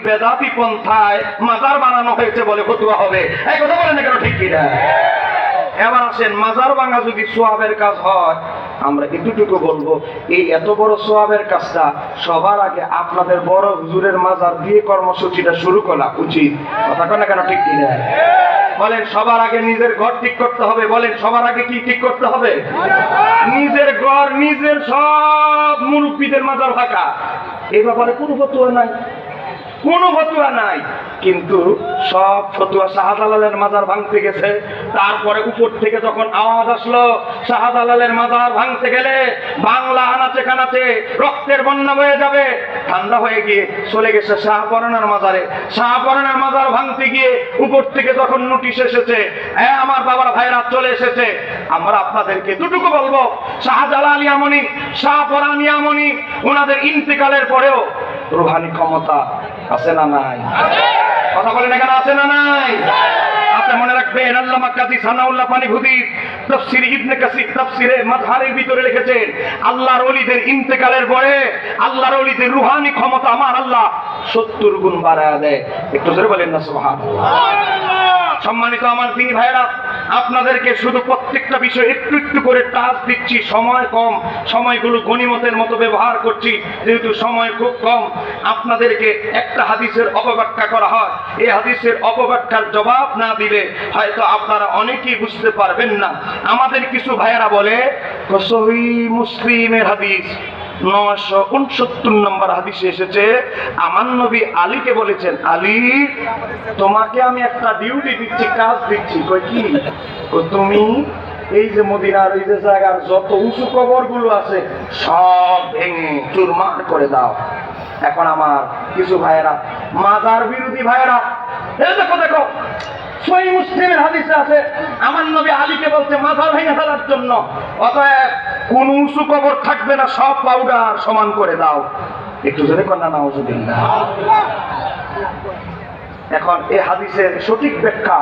বেদাতি পন্থায় মাজার বানানো হয়েছে বলে ফতোয়া হবে। এই কথা বলেন না কেন, ঠিক কিনা? এবার আসেন, মাজার ভাঙা যদি সোয়াবের কাজ হয়, আমরা এতটুকু বলবো, এই এত বড় সোয়াবের কাজটা সবার আগে আপনাদের বড় হুজুরের মাজার দিয়ে কর্মসূচিটা শুরু করা উচিত। কথা কয় না কেন, ঠিক কিনা? বলেন সবার আগে নিজের ঘর ঠিক করতে হবে। বলেন সবার আগে কি ঠিক করতে হবে? নিজের ঘর, নিজের সব মুরব্বীদের মাজার ভাঙা, এই ব্যাপারে কোনো ফতোয়া নাই, কোনো ফতোয়া নাই। কিন্তু সব ফতোয়া শাহজালালের মাজার ভাঙতে গেছে। তারপরে উপর থেকে যখন আওয়াজ আসলো শাহজালালের মাজার ভাঙতে গেলে বাংলা আনাচে কানাচে রক্তের বন্যা বয়ে যাবে, ঠান্ডা হয়ে গিয়ে চলে গেছে শাহপরানের মাজারে। শাহপরানের মাজার ভাঙতে গিয়ে উপর থেকে যখন নোটিশ এসেছে, হ্যাঁ আমার বাবার ভাইরা চলে এসেছে, আমরা আপনাদেরকে দুটুকু বলবো, শাহজালাল ইয়ামানি, শাহপরান ইয়ামানি, ওনাদের ইন্তেকালের পরেও রুহানি ক্ষমতা আছে না নাই? কথা বলেন এখানে আছে না নাই? আছে। মনে রাখবেন, আল্লামা কাজী সানাউল্লাহ পানিভূতি তাফসীর ইবনে কাসির তাফসীরে মাযহারের ভিতরে লিখেছেন, আল্লাহর ওলিদের ইন্তেকালের পরে আল্লাহর ওলিদের রুহানি ক্ষমতা আমার আল্লাহ 70 গুণ বাড়ায় দেয়। একটু জোরে বলেন না সুবহানাল্লাহ। সম্মানিত আমার দিনী ভাইরা, আপনাদেরকে শুধু প্রত্যেকটা বিষয় একটু একটু করে টাচ দিচ্ছি, সময় কম, সময়গুলো গনিমতের মতো ব্যবহার করছি, যেহেতু সময় খুব কম। আপনাদেরকে একটা হাদিসের অপব্যাখ্যা করা হয়, এই হাদিসের অপব্যাখ্যার জবাব না দিলে হয়তো আপনারা অনেকেই বুঝতে পারবেন না। আমাদের কিছু ভাইয়েরা বলে সহিহ মুসলিমের হাদিস 969 নম্বর হাদিসে এসেছে, আমার নবী আলীকে বলেছেন, আলী তোমাকে আমি একটা ডিউটি দিচ্ছি, কাজ দিচ্ছি। কই কি? তুমি এই যে মদিনার এই যে জায়গার যত উঁচু কবরগুলো আছে সব ভেঙে চুরমার করে দাও। এখন আমার কিছু ভাইয়েরা, মাজার বিরোধী ভাইয়েরা, এই দেখো দেখো সহিহ মুসলিমের হাদিসে আছে আমার নবী আলীকে বলছে মাজার ভেঙে ফেলার জন্য, অতএব কোন উঁচু কবর থাকবে না, সব পাউডার সমান করে দাও। একটু জোরে কন্যা নাউজুবিল্লাহ। এখন এই হাদিসের সঠিক ব্যাখ্যা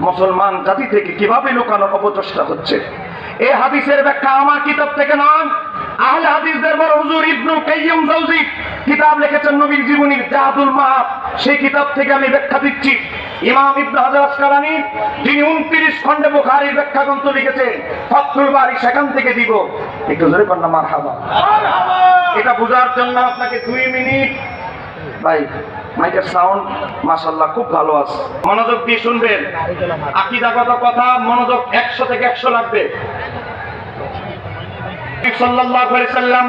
মুসলমান জাতি থেকে কিভাবে লুকানোর অপচেষ্টা হচ্ছে, এই হাদিসের ব্যাখ্যা আমার কিতাব থেকে নয়, আহলে হাদিসদের বড় হুজুর ইবনুল কাইয়্যিম জাওজি কিতাব লিখেছেন নবীর জীবনীর জাদুল মাআদ, সেই কিতাব থেকে আমি ব্যাখ্যা দিচ্ছি। ইমাম ইবনে হাজার আসকালানী যিনি 29 খণ্ডে বুখারীর ব্যাখ্যা গ্রন্থ লিখেছেন ফাতহুল বারী, সেখান থেকে দিব। একটু জোরে কন্যা মারহাবা। এটা বোঝার জন্য আপনাকে 2 মিনিট, ভাই মাইকের সাউন্ড মাশাআল্লাহ খুব ভালো আছে, মনোযোগ দিয়ে শুনবেন। আকীদাগত কথা মনোযোগ 100 থেকে 100 লাগবে। সাল্লাল্লাহু আলাইহি সাল্লাম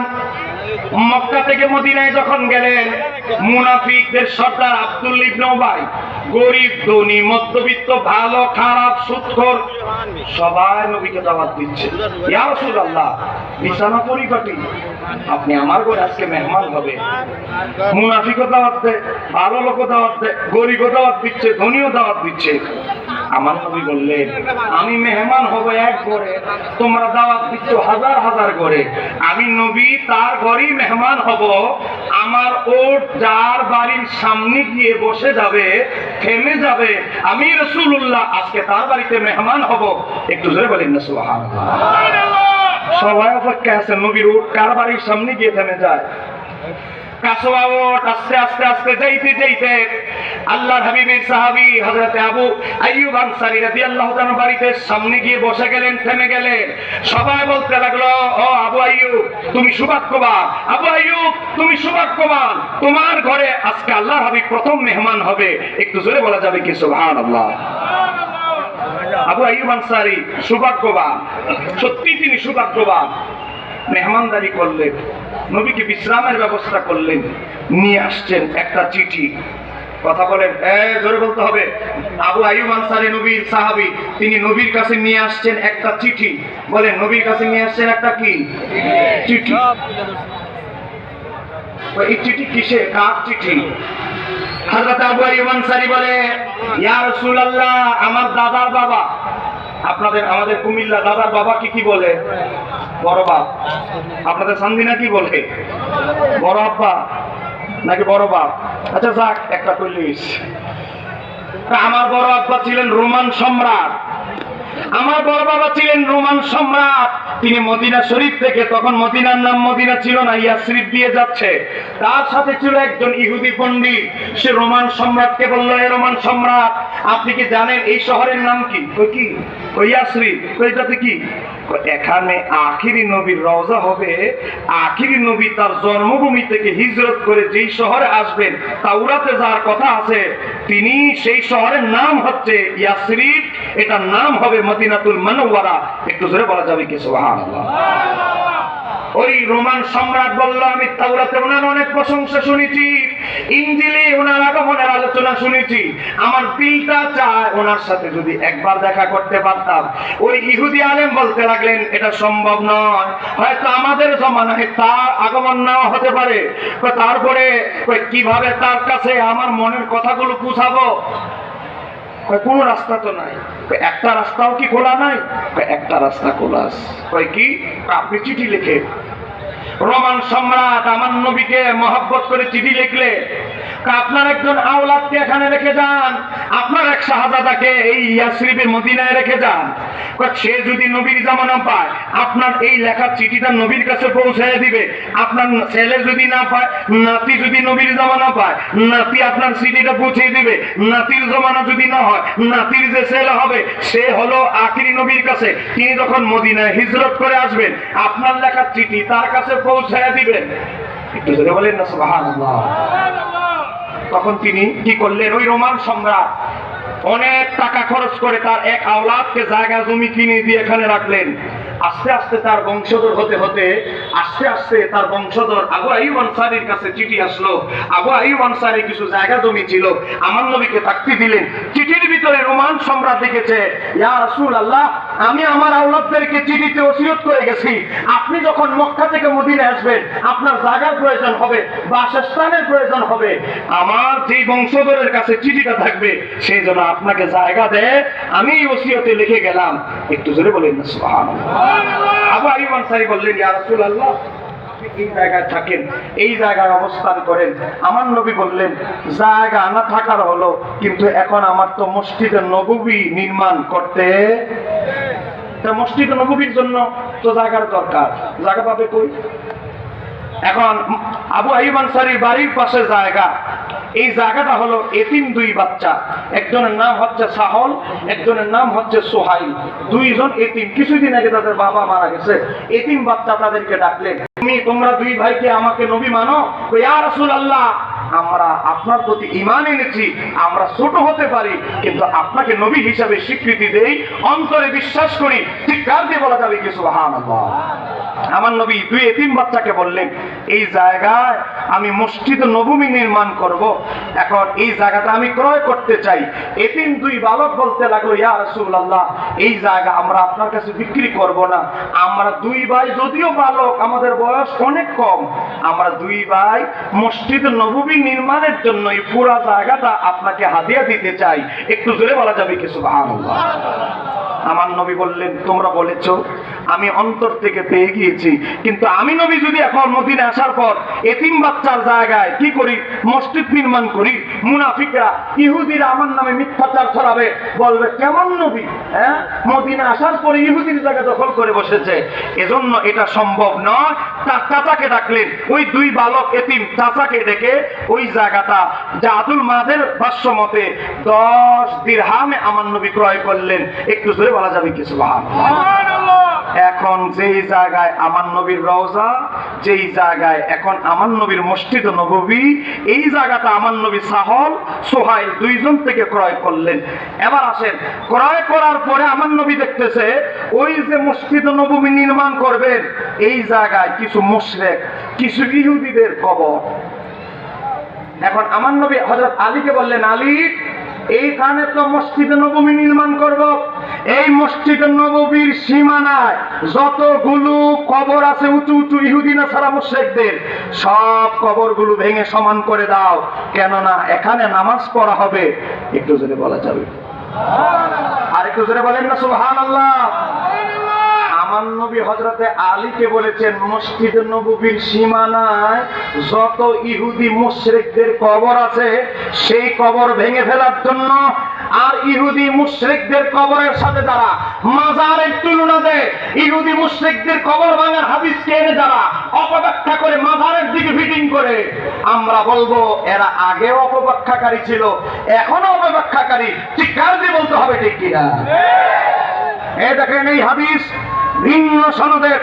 মক্কা থেকে মদিনায় যখন গেলেন, মুনাফিকদের সর্দার আব্দুল্লাহ ইবনে উবাই, গরিব ধনী মধ্যবিত্ত ভালো খারাপ সুদখোর সবাই নবীকে দাওয়াত দিচ্ছে, ইয়া রাসূলুল্লাহ বিছানা পরিপাটি, আপনি আমার ঘরে আজকে মেহমান হবে। মুনাফিকও দাওয়াত দেয়, ভালো লোকও দাওয়াত দেয়, গরিবও দাওয়াত দিচ্ছে, ধনীও দাওয়াত দিচ্ছে। আমার নবী বললেন, আমি মেহমান হব এক ঘরে, তোমরা দাওয়াত দিচ্ছ হাজার হাজার ঘরে, আমি নবী তার ঘরেই মেহমান হব। আমার ওট যার বাড়ির সামনে গিয়ে বসে যাবে, থেমে যাবে, আমি রাসূলুল্লাহ আজকে তার বাড়িতে মেহমান হব। একটু জোরে বলেন না সুবহানাল্লাহ। সবাই অপেক্ষা আছে, নবীর ওট কার বাড়ির সামনে গিয়ে থেমে যায়। কাসওয়া ওট আস্তে আস্তে আস্তে যাইতে যাইতে আল্লাহর হাবিবের সাহাবী হযরত আবু আইয়ুব আনসারী রাদিয়াল্লাহু তাআলা বাড়িতে সামনে গিয়ে বসে গেলেন, থেমে গেলেন। সবাই বলতে লাগলো, ও আবু আইয়ুব তুমি সৌভাগ্যবান, আবু আইয়ুব তুমি সৌভাগ্যবান, তোমার ঘরে আজকে আল্লাহর হাবিব প্রথম মেহমান হবে। একটু জোরে বলা যাবে কি সুবহানাল্লাহ? আবু আইয়ুব আনসারী সৌভাগ্যবান, সত্যি তিনি সৌভাগ্যবান। মেহমানদারি করলেন, নবীকে বিশ্রামের ব্যবস্থা করলেন, নিয়ে আসছেন একটা চিঠি। কথা বলেন, জোরে বলতে হবে। আবু আইয়ুব আনসারী নবীর সাহাবী, তিনি নবীর কাছে নিয়ে আসছেন একটা চিঠি। বলেন নবীর কাছে নিয়ে আসছেন একটা কি চিঠি? এই চিঠি কিসে, কার চিঠি? হযরত আবু আইয়ুব আনসারী বলে, ইয়া রাসূলুল্লাহ আমার দাদার বাবা, আপনাদের আমাদের কুমিল্লা দাদার বাবা কি বলে? বড় বাপ। আপনাদের সান্দিনা কি বলে? বড় আব্বা নাকি বড় বাপ? আচ্ছা যাক, একটা কইলিস। আমার বড় আব্বা ছিলেন রোমান সম্রাট, আমার বড় বাবা ছিলেন রোমান সম্রাট, তিনি মদিনা শরীফ থেকে, তখন মদিনার নাম মদিনা ছিল না, ইয়াসরিব দিয়ে যাচ্ছে, তার সাথে ছিল একজন ইহুদি পণ্ডিত। সে রোমান সম্রাটকে বলল, এ রোমান সম্রাট, আপনি কি জানেন এই শহরের নাম কি? কই কি? কই ইয়াসরিব। কই এটাতে কি? এখানে আখিরি নবীর রওজা হবে। আখিরি নবী তার জন্মভূমি থেকে হিজরত করে যেই শহরে আসবেন, তাওরাতে যার কথা আছে, তিনি সেই শহরের নাম হচ্ছে ইয়াসরিব, এটার নাম হবে মদিনাতুল মুনাওয়ারা। একটু জোরে বলা যাবে কি সুবহানাল্লাহ? ওই রোমান সম্রাট বলল, আমি তাওরাতে ওনার অনেক প্রশংসা শুনেছি, ইনজিলে ওনার আগমনের আলোচনা শুনেছি, আমার দিলটা চায় ওনার সাথে যদি একবার দেখা করতে পারতাম। ওই ইহুদি আলেম বলতে লাগলেন, এটা সম্ভব নয়, হয়তো আমাদের জমানায় তার আগমন নাও হতে পারে। তারপরে কিভাবে তার কাছে আমার মনের কথাগুলো পৌঁছাবো? কোন রাস্তা তো নাই। একটা রাস্তাও কি খোলা নাই? একটা রাস্তা খোলা আছে। কি? আপনি চিঠি লিখে, রোমান সম্রাট আমার নবীকে মহব্বত করে চিঠি লিখলে, আপনার একজন আওলাদকে এখানে রেখে যান, আপনার এক শাহজাদাকে এই ইয়াসরিবে মদিনায় রেখে যান। সে যদি নবীর জামানা পায়, আপনার এই লেখা চিঠিটা নবীর কাছে পৌঁছায় দিবে। আপনার ছেলে যদি না পায়, নাতি যদি নবীর জামানা পায়, নাতি আপনার চিঠিটা পৌঁছে দিবে। নাতির জামানা যদি না হয়, নাতির যে ছেলে হবে সে হলো আখিরি নবীর কাছে, তিনি যখন মদিনায় হিজরত করে আসবেন, আপনার লেখা চিঠি তার কাছে পৌঁছায় দিবেন। একটু জোরে বলেন না সুবহানাল্লাহ। তখন তিনি কি করলেন? ওই রোমান সম্রাট অনেক টাকা খরচ করে তার এক আওলাদকে জায়গা জমি কিনে দিয়ে এখানে রাখলেন। আস্তে আস্তে তার বংশধর হতে হতে আস্তে আস্তে তার বংশধর আবু আইয়ুব আনসারীর কাছে চিঠি আসলো। আবু আইয়ুব আনসারী কিছু জায়গা জমি ছিল, আমার নবীকে থাকতে দিলেন। চিঠির ভিতরে রোমান সম্রাট লিখেছে, ইয়া রাসূলুল্লাহ, আমি আমার আওলাদদেরকে চিঠিতে ওসিয়ত করে গেছি, আপনি যখন মক্কা থেকে মদিনায় আসবেন, আপনার জায়গার প্রয়োজন হবে, বাসস্থানের প্রয়োজন হবে, আমার যেই বংশধরের কাছে চিঠিটা থাকবে সেই জন্য আপনাকে জায়গা দেয়, আমি ওসিয়তে লিখে গেলাম। একটু জোরে বলেন না সুবহানাল্লাহ। আবু আইয়ুব আনসারী বললেন, ইয়া রাসূলুল্লাহ, এই জায়গায় থাকেন, এই জায়গায় অবস্থান করেন। আমার নবী বললেন, জায়গা না থাকার হলো, কিন্তু এখন আমার তো মসজিদে নববী নির্মাণ করতে, মসজিদে নববীর জন্য তো জায়গার দরকার, জায়গা পাবে কই? এখন আবু আইয়ুব আনসারীর বাড়ির পাশে জায়গা, এই জায়গাটা হলো এতিম দুই বাচ্চা, একজনের নাম হচ্ছে সাহল, একজনের নাম হচ্ছে সোহাইল, দুইজন এতিম, কিছুদিন আগে তাদের বাবা মারা গেছে। এতিম বাচ্চা তাদেরকে ডাকলেন, তোমরা দুই ভাইকে আমাকে নবী মানো? ইয়া রাসূলুল্লাহ, আমরা আপনার প্রতি ঈমান এনেছি, আমরা ছোট হতে পারি কিন্তু আপনাকে নবী হিসাবে স্বীকৃতি দেই, অন্তরে বিশ্বাস করি। চিৎকার দিয়ে বলা যাবে কি সুবহানাল্লাহ? আমার নবী দুই এতিম বাচ্চাকে বললেন, এই জায়গায় আমি মসজিদ নববী নির্মাণ করব, এখন এই জায়গাটা আমি ক্রয় করতে চাই। এতিম দুই বালক বলতে লাগলো, ইয়া রাসূলুল্লাহ, এই জায়গা আমরা আপনার কাছে বিক্রি করব না, আমরা দুই ভাই যদিও বালক, আমাদের বয়স অনেক কম, আমরা দুই ভাই মসজিদ নববী নির্মাণের জন্য এই পুরো জায়গাটা আপনাকে হাদিয়া দিতে চাই। একটু জোরে বলা যাবে কি সুবহানাল্লাহ? আমার নবী বললেন, তোমরা বলেছো, আমি অন্তর থেকে পেয়ে গিয়েছি, কিন্তু আমি নবী যদি এখন মদিনায় আসার পর এতিম বাচ্চার জায়গায় কি করি? মসজিদ নির্মাণ করি, মুনাফিকরা ইহুদিরা আমার নামে মিথ্যাচার ছড়াবে, বলবে কেমন নবী, হ্যাঁ, মদিনায় আসার পরে ইহুদির জায়গা দখল করে বসেছে, এজন্য এটা সম্ভব নয়। তার চাচাকে ডাকলেন, ওই দুই বালক এতিম চাচাকে ডেকে ওই জায়গাটা জাদুল মাদের ভাষ্য মতে 10 দিরহামে আমার নবী ক্রয় করলেন। একটু জোরে বলা যাবে কি সুবহানাল্লাহ? এখন যেই জায়গায় আমার নবীর রওজা, যেই জায়গায় এখন আমার নবীর মসজিদ নববী, এই জায়গাটা আমার নবী সাহল সোহাইল দুইজন থেকে ক্রয় করলেন। এবার আসেন, ক্রয় করার পরে আমার নবী দেখতেছে ওই যে মসজিদ নববী নির্মাণ করবেন, এই জায়গায় কিছু মুশরিক, কিছু ইহুদিদের কবর। এখন আমার নবী হযরত আলীকে বললেন, আলী, এইখানে তো মসজিদ নববী নির্মাণ করব, এই মসজিদ নববীর সীমানায় যতগুলো কবর আছে উঁচু উঁচু ইহুদি নাসারা মুশরিকদের, সব কবরগুলো ভেঙে সমান করে দাও, কেননা এখানে নামাজ পড়া হবে। একটু জোরে বলা যাবে? আর একটু জোরে বলেন না সুবহানাল্লাহ? আমার নবী হযরতে আলীকে বলেছেন মসজিদ নববীর সীমানায় যত ইহুদি মুশরিকদের কবর আছে সেই কবর ভেঙে ফেলার জন্য, আর ইহুদি মুশরিকদের কবরের সাথে যারা মাজারের তুলনা দেয়, ইহুদি মুশরিকদের কবর ভাঙার হাদিসকে এনে যারা অপব্যাখ্যা করে মাজারের দিকে ফিটিং করে, আমরা বলবো এরা আগেও অপব্যাখ্যাকারী ছিল, এখনো অপব্যাখ্যাকারী। চিৎকার দিয়ে বলতে হবে ঠিক কিনা? এই দেখেন এই হাদিস ভিন্ন সনদের,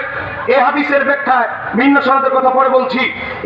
এই হাদিসের ব্যাখ্যায় ভিন্ন সনদের কথা পরে বলছি।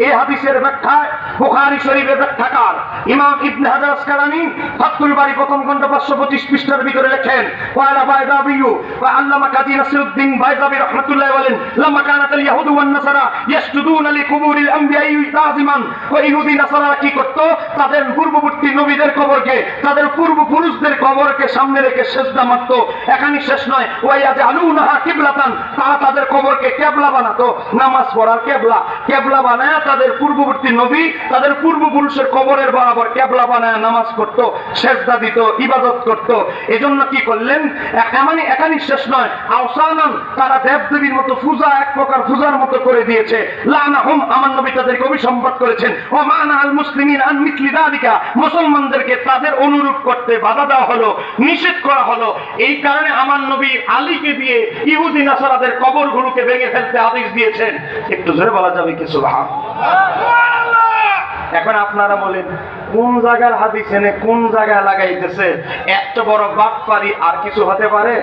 এই হাদিসের ব্যাখ্যায় বুখারী শরীফের ব্যাখ্যাকার ইমাম ইবনে হাজার আসকালানী ফাতহুল বারী প্রথম খণ্ড 525 পৃষ্ঠার ভিতরে লেখেন, ওয়ালা বাইদাবিয়্যু ওয়া আল্লামা কাজী নাসিরউদ্দিন বাইজাবি রাহমাতুল্লাহি বলেন, লাম্মা কানাতাল ইয়াহুদু ওয়ান নাসারা ইয়াসজুদুনা লিকুবুরিল আমবিয়াই তাযিমান, ওয়া ইহুদি নাসারা কি করত? তাদের পূর্ববর্তী নবীদের কবরকে, তাদের পূর্বপুরুষদের কবরকে সামনে রেখে সিজদা মারত। এখানেই শেষ নয়, ওয়া ইয়াজআলুনাহা কিবলাতান, তারা তাদের কবরকে কিবলা বানাতো, নামাজ পড়ার কিবলা, কিবলা বানায় তাদের পূর্ববর্তী নবী তাদের পূর্বপুরুষের কবরের বরাবর কিবলা বানায় নামাজ পড়তো, সিজদা দিত, ইবাদত করত। এজন্য কি করলেন? এখানেই শেষ নয়, আওসানান, তারা দেবদেবীর মতো পূজা, এক প্রকার পূজার মতো করে দিয়েছে। লানাহুম, আমার নবী তাদেরকে অভিসম্পাদ করেছেন। ওয়া মানা আল মুসলিমিন আন মিসলি যালিকা, মুসলমানদেরকে তাদের অনুরূপ করতে বাধা দেওয়া হলো, নিষেধ করা হলো। এই কারণে আমার নবী আলীকে দিয়ে ইহুদি নাসারাদের কবরগুলোকে ভেঙে ফেলতে আদেশ দিয়েছেন। একটু জোরে বলা যাবে কি সুবহানাল্লাহ? এখন আপনারা বলেন কোন জায়গার হাদিস এনে কোন জায়গায় লাগাইতেছে? এত বড় বাটপারি আর কিছু হতে পারে?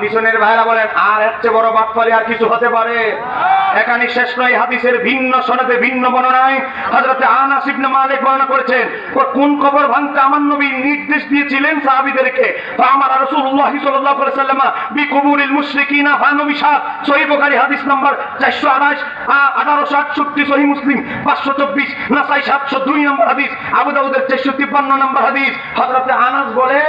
পিছনের ভাইরা বলেন আর এত বড় বাটপারি আর কিছু হতে পারে? এখানে শেষ নয়, হাদিসের ভিন্ন সনদে ভিন্ন বর্ণনায় হযরতে আনাস ইবনে মালিক বর্ণনা করেছেন, কোন কবর ভাঙতে আমার নবী নির্দেশ দিয়েছিলেন সাহাবীদেরকে। আমার রাসূলুল্লাহ সাল্লাল্লাহু আলাইহি ওয়াসাল্লাম বিকুবুরিল মুশরিকিনা ফানবিশাত, সহিহ বুখারী হাদিস নাম্বার 428, 1868, সহিহ মুসলিম 524, নাসাই 702 নম্বর হাদিস, আবু দাউদের 453 নম্বর হাদিস। হযরতে আনাস বলে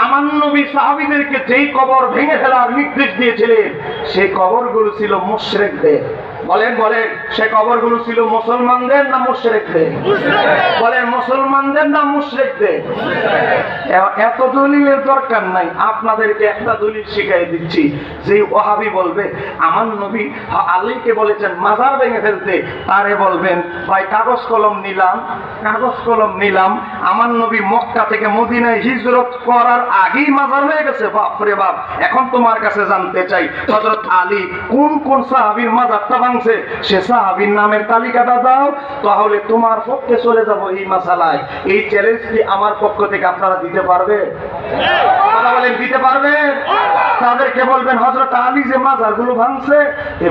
আমার নবী সাহাবীদেরকে যেই কবর ভেঙে ফেলার নির্দেশ দিয়েছিলেন সেই কবরগুলো ছিল মুশরিকদের। বলেন বলেন, সে কবরগুলো ছিল মুসলমানদের না মুশরিকদের? বলেন মুসলমানদের না মুশরিকদের? এত দলিলের দরকার নাই, আপনাদেরকে একটা দলিল শিখাই দিচ্ছি। যে ওহাবি বলবে আমার নবী আলীকে বলেছেন মাজার ভেঙে ফেলতে, তারে বলবেন ভাই কাগজ কলম নিলাম, কাগজ কলম নিলাম, আমার নবী মক্কা থেকে মদিনায় হিজরত করার আগেই মাজার হয়ে গেছে। বাপরে বাপ, এখন তোমার কাছে জানতে চাই হযরত আলী কোন কোন সাহাবীর মাজারটা ভাঙছে, সে সাহাবীর নামের তালিকাটা দাও, তাহলে তোমার পক্ষে চলে যাব এই মাসালায়। এই চ্যালেঞ্জ কি আমার পক্ষ থেকে আপনারা দিতে পারবে? কথা বলেন, দিতে পারবে? তাদেরকে বলবেন হযরত আলী যে মাজারগুলো ভাঙছে, এই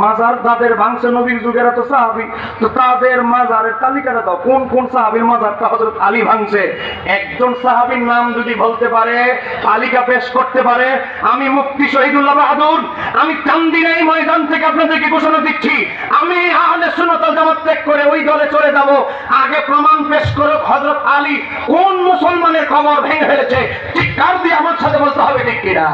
মাজার তাদের ভাঙছে নবীর যুগের তো সাহাবী, তো তাদের মাজারের তালিকাটা দাও, কোন কোন সাহাবীর মাজারটা হযরত আলী ভাঙছে। একজন সাহাবীর নাম যদি বলতে পারে, তালিকা পেশ করতে পারে, আমি মুফতি শহীদুল্লাহ বাহাদুর, আমি চান্দিনাই ময়দান থেকে আপনাদেরকে ঘোষণা দিচ্ছি, আমি আহলে সুন্নাত ওয়াল জামাত ত্যাগ করে ওই দলে চলে যাব। আগে প্রমাণ পেশ করো হযরত আলী কোন মুসলমানের কবর ভেঙে ফেলেছে। চিৎকার দিয়ে আমার সাথে বলতে হবে ঠিক কিনা?